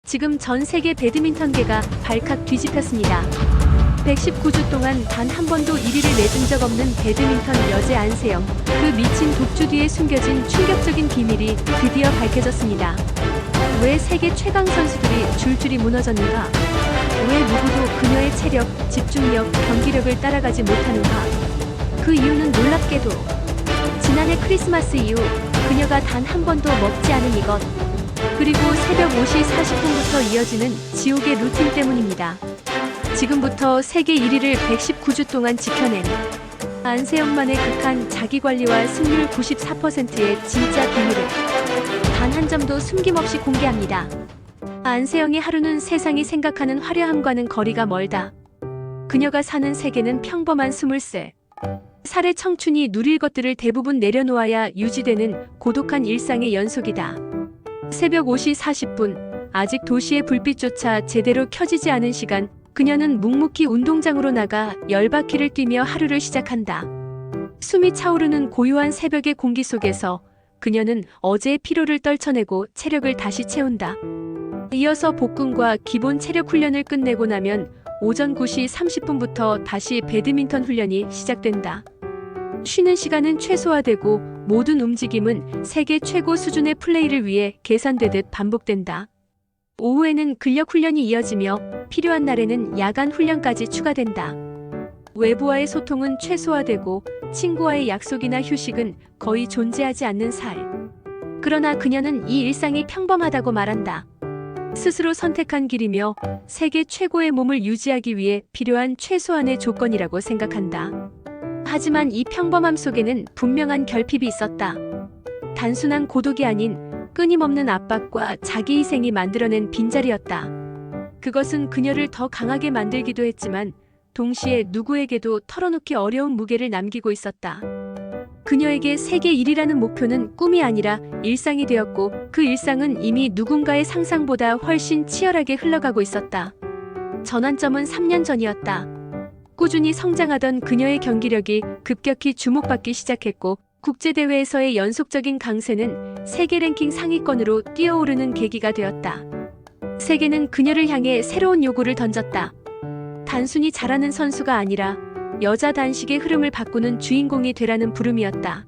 지금 전 세계 배드민턴계가 발칵 뒤집혔습니다. 119주 동안 단 한 번도 1위를 내준 적 없는 배드민턴 여제 안세영. 그 미친 독주 뒤에 숨겨진 충격적인 비밀이 드디어 밝혀졌습니다. 왜 세계 최강 선수들이 줄줄이 무너졌는가? 왜 누구도 그녀의 체력, 집중력, 경기력을 따라가지 못하는가? 그 이유는 놀랍게도 지난해 크리스마스 이후 그녀가 단 한 번도 먹지 않은 이것, 그리고 새벽 5시 40분부터 이어지는 지옥의 루틴 때문입니다. 지금부터 세계 1위를 119주 동안 지켜낸 안세영만의 극한 자기관리와 승률 94%의 진짜 비밀을 단 한 점도 숨김없이 공개합니다. 안세영의 하루는 세상이 생각하는 화려함과는 거리가 멀다. 그녀가 사는 세계는 평범한 20살. 살의 청춘이 누릴 것들을 대부분 내려놓아야 유지되는 고독한 일상의 연속이다. 새벽 5시 40분, 아직 도시의 불빛조차 제대로 켜지지 않은 시간, 그녀는 묵묵히 운동장으로 나가 10바퀴를 뛰며 하루를 시작한다. 숨이 차오르는 고요한 새벽의 공기 속에서 그녀는 어제의 피로를 떨쳐내고 체력을 다시 채운다. 이어서 복근과 기본 체력 훈련을 끝내고 나면 오전 9시 30분부터 다시 배드민턴 훈련이 시작된다. 쉬는 시간은 최소화되고 모든 움직임은 세계 최고 수준의 플레이를 위해 계산되듯 반복된다. 오후에는 근력 훈련이 이어지며 필요한 날에는 야간 훈련까지 추가된다. 외부와의 소통은 최소화되고 친구와의 약속이나 휴식은 거의 존재하지 않는 살. 그러나 그녀는 이 일상이 평범하다고 말한다. 스스로 선택한 길이며 세계 최고의 몸을 유지하기 위해 필요한 최소한의 조건이라고 생각한다. 하지만 이 평범함 속에는 분명한 결핍이 있었다. 단순한 고독이 아닌 끊임없는 압박과 자기 희생이 만들어낸 빈자리였다. 그것은 그녀를 더 강하게 만들기도 했지만 동시에 누구에게도 털어놓기 어려운 무게를 남기고 있었다. 그녀에게 세계 1위라는 목표는 꿈이 아니라 일상이 되었고 그 일상은 이미 누군가의 상상보다 훨씬 치열하게 흘러가고 있었다. 전환점은 3년 전이었다. 꾸준히 성장하던 그녀의 경기력이 급격히 주목받기 시작했고 국제대회에서의 연속적인 강세는 세계 랭킹 상위권으로 뛰어오르는 계기가 되었다. 세계는 그녀를 향해 새로운 요구를 던졌다. 단순히 잘하는 선수가 아니라 여자 단식의 흐름을 바꾸는 주인공이 되라는 부름이었다.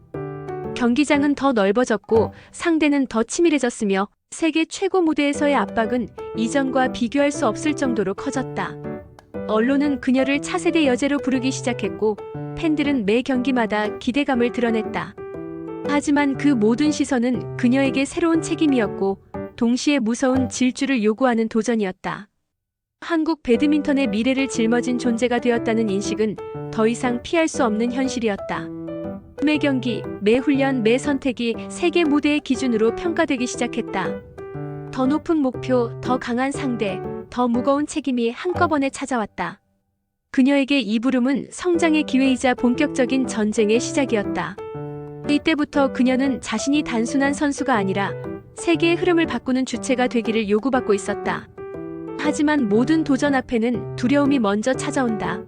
경기장은 더 넓어졌고 상대는 더 치밀해졌으며 세계 최고 무대에서의 압박은 이전과 비교할 수 없을 정도로 커졌다. 언론은 그녀를 차세대 여제로 부르기 시작했고 팬들은 매 경기마다 기대감을 드러냈다. 하지만 그 모든 시선은 그녀에게 새로운 책임이었고 동시에 무서운 질주를 요구하는 도전이었다. 한국 배드민턴의 미래를 짊어진 존재가 되었다는 인식은 더 이상 피할 수 없는 현실이었다. 매 경기, 매 훈련, 매 선택이 세계 무대의 기준으로 평가되기 시작했다. 더 높은 목표, 더 강한 상대, 더 무거운 책임이 한꺼번에 찾아왔다. 그녀에게 이 부름은 성장의 기회이자 본격적인 전쟁의 시작이었다. 이때부터 그녀는 자신이 단순한 선수가 아니라 세계의 흐름을 바꾸는 주체가 되기를 요구받고 있었다. 하지만 모든 도전 앞에는 두려움이 먼저 찾아온다.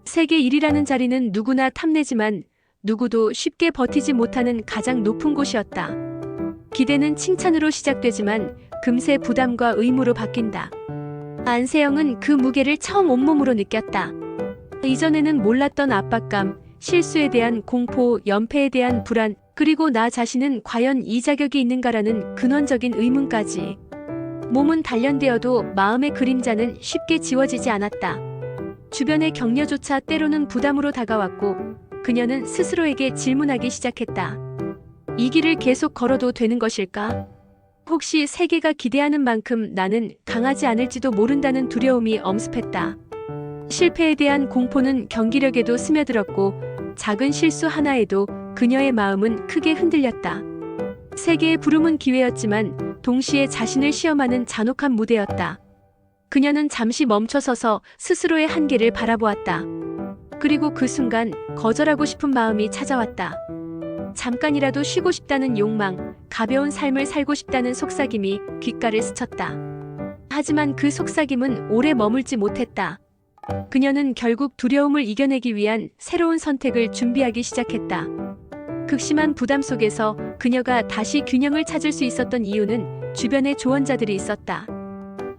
세계 1위라는 자리는 누구나 탐내지만 누구도 쉽게 버티지 못하는 가장 높은 곳이었다. 기대는 칭찬으로 시작되지만 금세 부담과 의무로 바뀐다. 안세영은 그 무게를 처음 온몸으로 느꼈다. 이전에는 몰랐던 압박감, 실수에 대한 공포, 연패에 대한 불안, 그리고 나 자신은 과연 이 자격이 있는가라는 근원적인 의문까지. 몸은 단련되어도 마음의 그림자는 쉽게 지워지지 않았다. 주변의 격려조차 때로는 부담으로 다가왔고 그녀는 스스로에게 질문하기 시작했다. 이 길을 계속 걸어도 되는 것일까? 혹시 세계가 기대하는 만큼 나는 강하지 않을지도 모른다는 두려움이 엄습했다. 실패에 대한 공포는 경기력에도 스며들었고 작은 실수 하나에도 그녀의 마음은 크게 흔들렸다. 세계의 부름은 기회였지만 동시에 자신을 시험하는 잔혹한 무대였다. 그녀는 잠시 멈춰서서 스스로의 한계를 바라보았다. 그리고 그 순간 거절하고 싶은 마음이 찾아왔다. 잠깐이라도 쉬고 싶다는 욕망, 가벼운 삶을 살고 싶다는 속삭임이 귓가를 스쳤다. 하지만 그 속삭임은 오래 머물지 못했다. 그녀는 결국 두려움을 이겨내기 위한 새로운 선택을 준비하기 시작했다. 극심한 부담 속에서 그녀가 다시 균형을 찾을 수 있었던 이유는 주변에 조언자들이 있었다.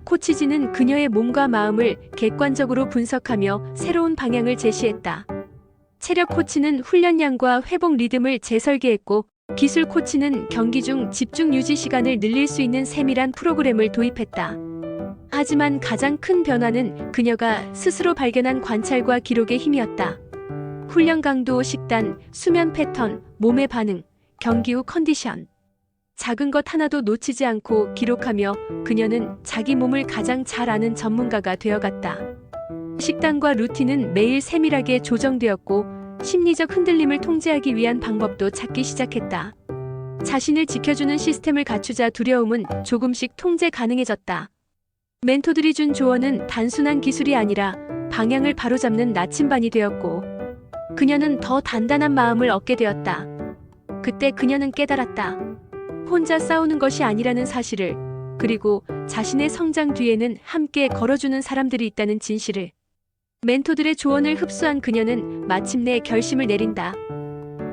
코치진은 그녀의 몸과 마음을 객관적으로 분석하며 새로운 방향을 제시했다. 체력 코치는 훈련량과 회복 리듬을 재설계했고, 기술 코치는 경기 중 집중 유지 시간을 늘릴 수 있는 세밀한 프로그램을 도입했다. 하지만 가장 큰 변화는 그녀가 스스로 발견한 관찰과 기록의 힘이었다. 훈련 강도, 식단, 수면 패턴, 몸의 반응, 경기 후 컨디션. 작은 것 하나도 놓치지 않고 기록하며 그녀는 자기 몸을 가장 잘 아는 전문가가 되어갔다. 식단과 루틴은 매일 세밀하게 조정되었고, 심리적 흔들림을 통제하기 위한 방법도 찾기 시작했다. 자신을 지켜주는 시스템을 갖추자 두려움은 조금씩 통제 가능해졌다. 멘토들이 준 조언은 단순한 기술이 아니라 방향을 바로잡는 나침반이 되었고, 그녀는 더 단단한 마음을 얻게 되었다. 그때 그녀는 깨달았다. 혼자 싸우는 것이 아니라는 사실을, 그리고 자신의 성장 뒤에는 함께 걸어주는 사람들이 있다는 진실을. 멘토들의 조언을 흡수한 그녀는 마침내 결심을 내린다.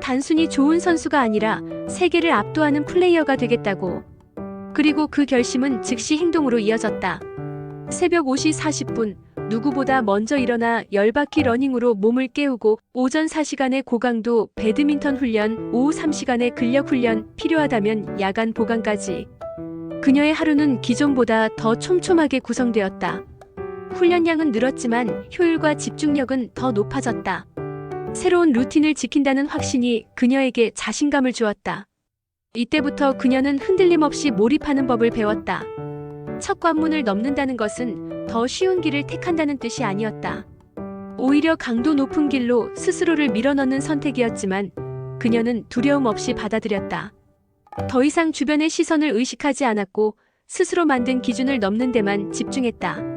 단순히 좋은 선수가 아니라 세계를 압도하는 플레이어가 되겠다고. 그리고 그 결심은 즉시 행동으로 이어졌다. 새벽 5시 40분, 누구보다 먼저 일어나 10바퀴 러닝으로 몸을 깨우고, 오전 4시간의 고강도 배드민턴 훈련, 오후 3시간의 근력 훈련, 필요하다면 야간 보강까지. 그녀의 하루는 기존보다 더 촘촘하게 구성되었다. 훈련량은 늘었지만 효율과 집중력은 더 높아졌다. 새로운 루틴을 지킨다는 확신이 그녀에게 자신감을 주었다. 이때부터 그녀는 흔들림 없이 몰입하는 법을 배웠다. 첫 관문을 넘는다는 것은 더 쉬운 길을 택한다는 뜻이 아니었다. 오히려 강도 높은 길로 스스로를 밀어넣는 선택이었지만 그녀는 두려움 없이 받아들였다. 더 이상 주변의 시선을 의식하지 않았고 스스로 만든 기준을 넘는 데만 집중했다.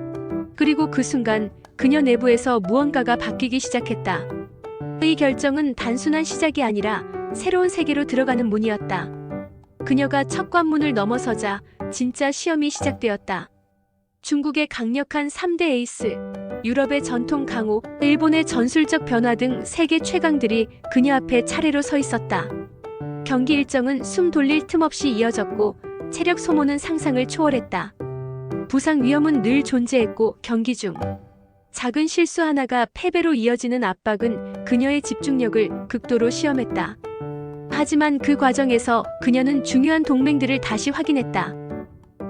그리고 그 순간 그녀 내부에서 무언가가 바뀌기 시작했다. 이 결정은 단순한 시작이 아니라 새로운 세계로 들어가는 문이었다. 그녀가 첫 관문을 넘어서자 진짜 시험이 시작되었다. 중국의 강력한 3대 에이스, 유럽의 전통 강호, 일본의 전술적 변화 등 세계 최강들이 그녀 앞에 차례로 서 있었다. 경기 일정은 숨 돌릴 틈 없이 이어졌고 체력 소모는 상상을 초월했다. 부상 위험은 늘 존재했고 경기 중 작은 실수 하나가 패배로 이어지는 압박은 그녀의 집중력을 극도로 시험했다. 하지만 그 과정에서 그녀는 중요한 동맹들을 다시 확인했다.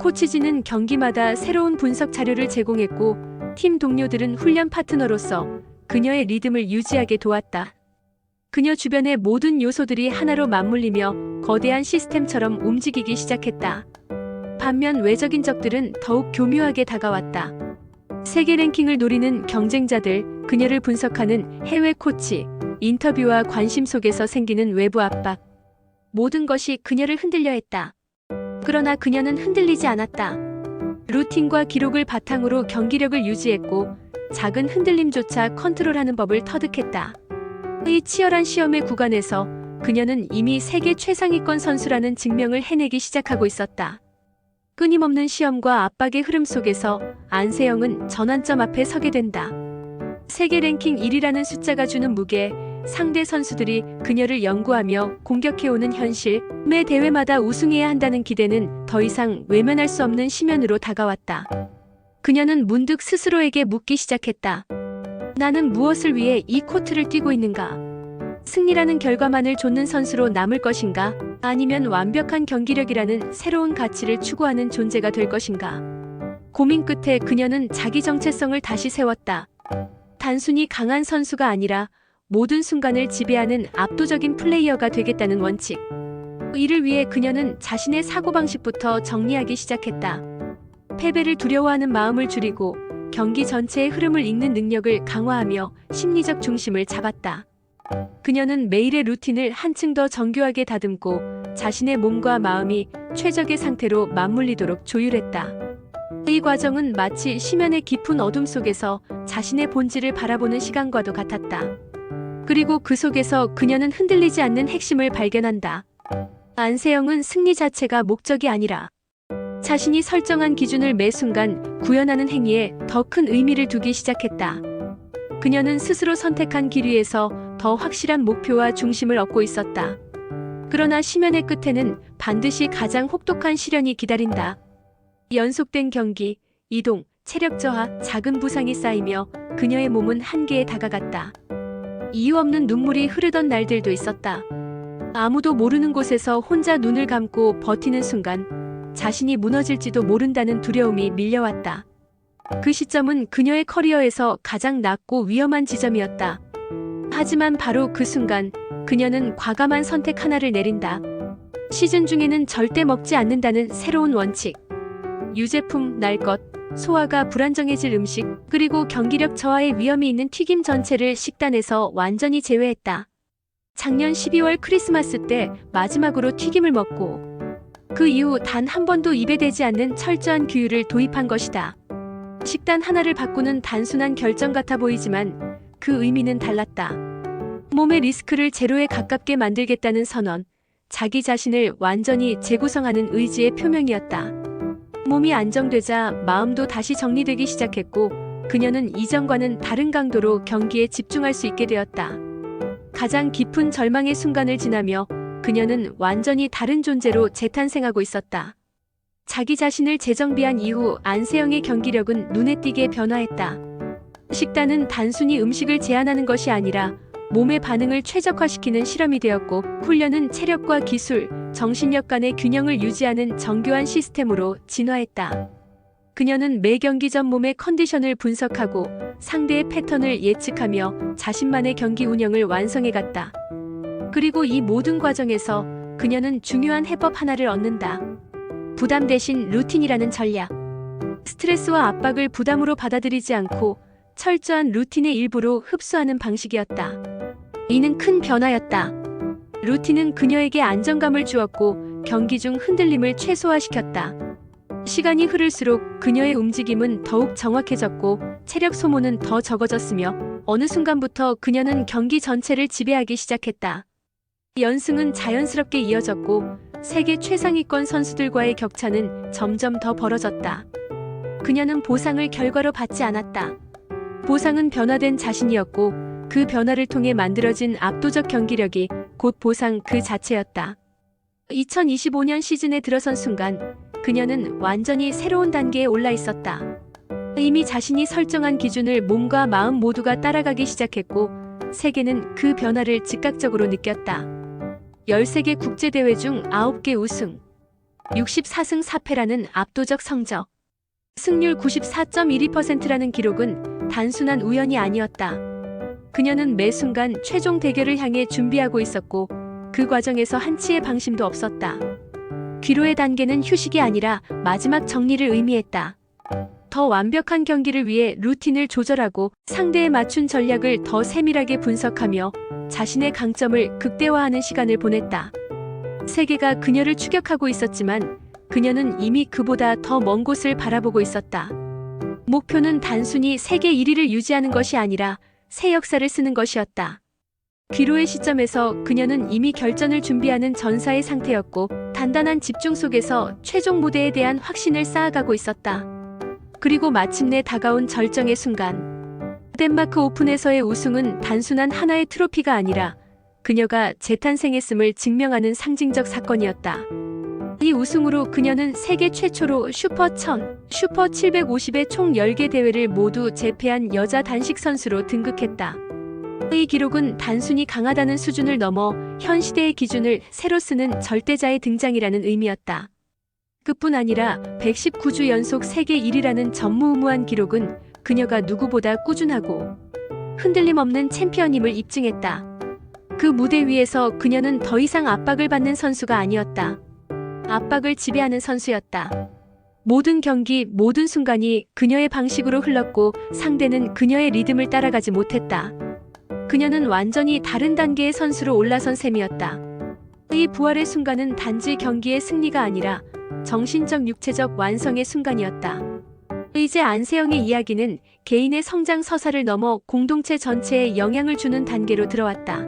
코치진은 경기마다 새로운 분석 자료를 제공했고 팀 동료들은 훈련 파트너로서 그녀의 리듬을 유지하게 도왔다. 그녀 주변의 모든 요소들이 하나로 맞물리며 거대한 시스템처럼 움직이기 시작했다. 반면 외적인 적들은 더욱 교묘하게 다가왔다. 세계 랭킹을 노리는 경쟁자들, 그녀를 분석하는 해외 코치, 인터뷰와 관심 속에서 생기는 외부 압박. 모든 것이 그녀를 흔들려 했다. 그러나 그녀는 흔들리지 않았다. 루틴과 기록을 바탕으로 경기력을 유지했고 작은 흔들림조차 컨트롤하는 법을 터득했다. 이 치열한 시험의 구간에서 그녀는 이미 세계 최상위권 선수라는 증명을 해내기 시작하고 있었다. 끊임없는 시험과 압박의 흐름 속에서 안세영은 전환점 앞에 서게 된다. 세계 랭킹 1위라는 숫자가 주는 무게, 상대 선수들이 그녀를 연구하며 공격해오는 현실, 매 대회마다 우승해야 한다는 기대는 더 이상 외면할 수 없는 심연으로 다가왔다. 그녀는 문득 스스로에게 묻기 시작했다. 나는 무엇을 위해 이 코트를 뛰고 있는가? 승리라는 결과만을 좇는 선수로 남을 것인가? 아니면 완벽한 경기력이라는 새로운 가치를 추구하는 존재가 될 것인가? 고민 끝에 그녀는 자기 정체성을 다시 세웠다. 단순히 강한 선수가 아니라 모든 순간을 지배하는 압도적인 플레이어가 되겠다는 원칙. 이를 위해 그녀는 자신의 사고방식부터 정리하기 시작했다. 패배를 두려워하는 마음을 줄이고 경기 전체의 흐름을 읽는 능력을 강화하며 심리적 중심을 잡았다. 그녀는 매일의 루틴을 한층 더 정교하게 다듬고 자신의 몸과 마음이 최적의 상태로 맞물리도록 조율했다. 이 과정은 마치 심연의 깊은 어둠 속에서 자신의 본질을 바라보는 시간과도 같았다. 그리고 그 속에서 그녀는 흔들리지 않는 핵심을 발견한다. 안세영은 승리 자체가 목적이 아니라 자신이 설정한 기준을 매 순간 구현하는 행위에 더 큰 의미를 두기 시작했다. 그녀는 스스로 선택한 길 위에서 더 확실한 목표와 중심을 얻고 있었다. 그러나 심연의 끝에는 반드시 가장 혹독한 시련이 기다린다. 연속된 경기, 이동, 체력 저하, 작은 부상이 쌓이며 그녀의 몸은 한계에 다가갔다. 이유 없는 눈물이 흐르던 날들도 있었다. 아무도 모르는 곳에서 혼자 눈을 감고 버티는 순간 자신이 무너질지도 모른다는 두려움이 밀려왔다. 그 시점은 그녀의 커리어에서 가장 낮고 위험한 지점이었다. 하지만 바로 그 순간 그녀는 과감한 선택 하나를 내린다. 시즌 중에는 절대 먹지 않는다는 새로운 원칙. 유제품, 날 것, 소화가 불안정해질 음식, 그리고 경기력 저하의 위험이 있는 튀김 전체를 식단에서 완전히 제외했다. 작년 12월 크리스마스 때 마지막으로 튀김을 먹고 그 이후 단 한 번도 입에 대지 않는 철저한 규율을 도입한 것이다. 식단 하나를 바꾸는 단순한 결정 같아 보이지만 그 의미는 달랐다. 몸의 리스크를 제로에 가깝게 만들겠다는 선언, 자기 자신을 완전히 재구성하는 의지의 표명이었다. 몸이 안정되자 마음도 다시 정리되기 시작했고 그녀는 이전과는 다른 강도로 경기에 집중할 수 있게 되었다. 가장 깊은 절망의 순간을 지나며 그녀는 완전히 다른 존재로 재탄생하고 있었다. 자기 자신을 재정비한 이후 안세영의 경기력은 눈에 띄게 변화했다. 식단은 단순히 음식을 제한하는 것이 아니라 몸의 반응을 최적화시키는 실험이 되었고 훈련은 체력과 기술, 정신력 간의 균형을 유지하는 정교한 시스템으로 진화했다. 그녀는 매 경기 전 몸의 컨디션을 분석하고 상대의 패턴을 예측하며 자신만의 경기 운영을 완성해갔다. 그리고 이 모든 과정에서 그녀는 중요한 해법 하나를 얻는다. 부담 대신 루틴이라는 전략. 스트레스와 압박을 부담으로 받아들이지 않고 철저한 루틴의 일부로 흡수하는 방식이었다. 이는 큰 변화였다. 루틴은 그녀에게 안정감을 주었고 경기 중 흔들림을 최소화시켰다. 시간이 흐를수록 그녀의 움직임은 더욱 정확해졌고 체력 소모는 더 적어졌으며 어느 순간부터 그녀는 경기 전체를 지배하기 시작했다. 연승은 자연스럽게 이어졌고 세계 최상위권 선수들과의 격차는 점점 더 벌어졌다. 그녀는 보상을 결과로 받지 않았다. 보상은 변화된 자신이었고 그 변화를 통해 만들어진 압도적 경기력이 곧 보상 그 자체였다. 2025년 시즌에 들어선 순간 그녀는 완전히 새로운 단계에 올라 있었다. 이미 자신이 설정한 기준을 몸과 마음 모두가 따라가기 시작했고 세계는 그 변화를 즉각적으로 느꼈다. 13개 국제대회 중 9개 우승, 64승 4패라는 압도적 성적, 승률 94.12%라는 기록은 단순한 우연이 아니었다. 그녀는 매 순간 최종 대결을 향해 준비하고 있었고 그 과정에서 한치의 방심도 없었다. 귀로의 단계는 휴식이 아니라 마지막 정리를 의미했다. 더 완벽한 경기를 위해 루틴을 조절하고 상대에 맞춘 전략을 더 세밀하게 분석하며 자신의 강점을 극대화하는 시간을 보냈다. 세계가 그녀를 추격하고 있었지만 그녀는 이미 그보다 더 먼 곳을 바라보고 있었다. 목표는 단순히 세계 1위를 유지하는 것이 아니라 새 역사를 쓰는 것이었다. 귀로의 시점에서 그녀는 이미 결전을 준비하는 전사의 상태였고 단단한 집중 속에서 최종 무대에 대한 확신을 쌓아가고 있었다. 그리고 마침내 다가온 절정의 순간. 덴마크 오픈에서의 우승은 단순한 하나의 트로피가 아니라 그녀가 재탄생했음을 증명하는 상징적 사건이었다. 이 우승으로 그녀는 세계 최초로 슈퍼 1000, 슈퍼 750의 총 10개 대회를 모두 제패한 여자 단식 선수로 등극했다. 이 기록은 단순히 강하다는 수준을 넘어 현 시대의 기준을 새로 쓰는 절대자의 등장이라는 의미였다. 그뿐 아니라 119주 연속 세계 1위라는 전무후무한 기록은 그녀가 누구보다 꾸준하고 흔들림 없는 챔피언임을 입증했다. 그 무대 위에서 그녀는 더 이상 압박을 받는 선수가 아니었다. 압박을 지배하는 선수였다. 모든 경기, 모든 순간이 그녀의 방식으로 흘렀고 상대는 그녀의 리듬을 따라가지 못했다. 그녀는 완전히 다른 단계의 선수로 올라선 셈이었다. 이 부활의 순간은 단지 경기의 승리가 아니라 정신적 육체적 완성의 순간이었다. 이제 안세영의 이야기는 개인의 성장 서사를 넘어 공동체 전체에 영향을 주는 단계로 들어왔다.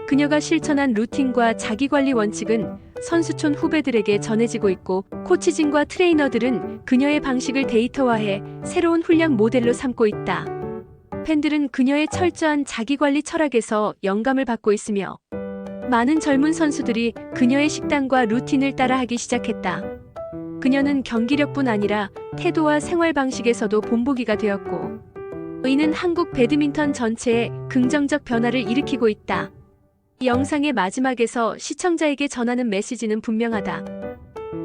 그녀가 실천한 루틴과 자기관리 원칙은 선수촌 후배들에게 전해지고 있고 코치진과 트레이너들은 그녀의 방식을 데이터화해 새로운 훈련 모델로 삼고 있다. 팬들은 그녀의 철저한 자기관리 철학에서 영감을 받고 있으며 많은 젊은 선수들이 그녀의 식단과 루틴을 따라하기 시작했다. 그녀는 경기력뿐 아니라 태도와 생활 방식에서도 본보기가 되었고, 이는 한국 배드민턴 전체에 긍정적 변화를 일으키고 있다. 이 영상의 마지막에서 시청자에게 전하는 메시지는 분명하다.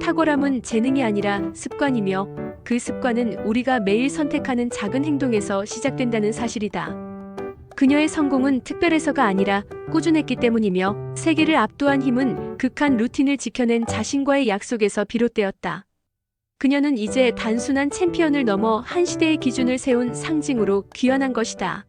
탁월함은 재능이 아니라 습관이며 그 습관은 우리가 매일 선택하는 작은 행동에서 시작된다는 사실이다. 그녀의 성공은 특별해서가 아니라 꾸준했기 때문이며 세계를 압도한 힘은 극한 루틴을 지켜낸 자신과의 약속에서 비롯되었다. 그녀는 이제 단순한 챔피언을 넘어 한 시대의 기준을 세운 상징으로 귀환한 것이다.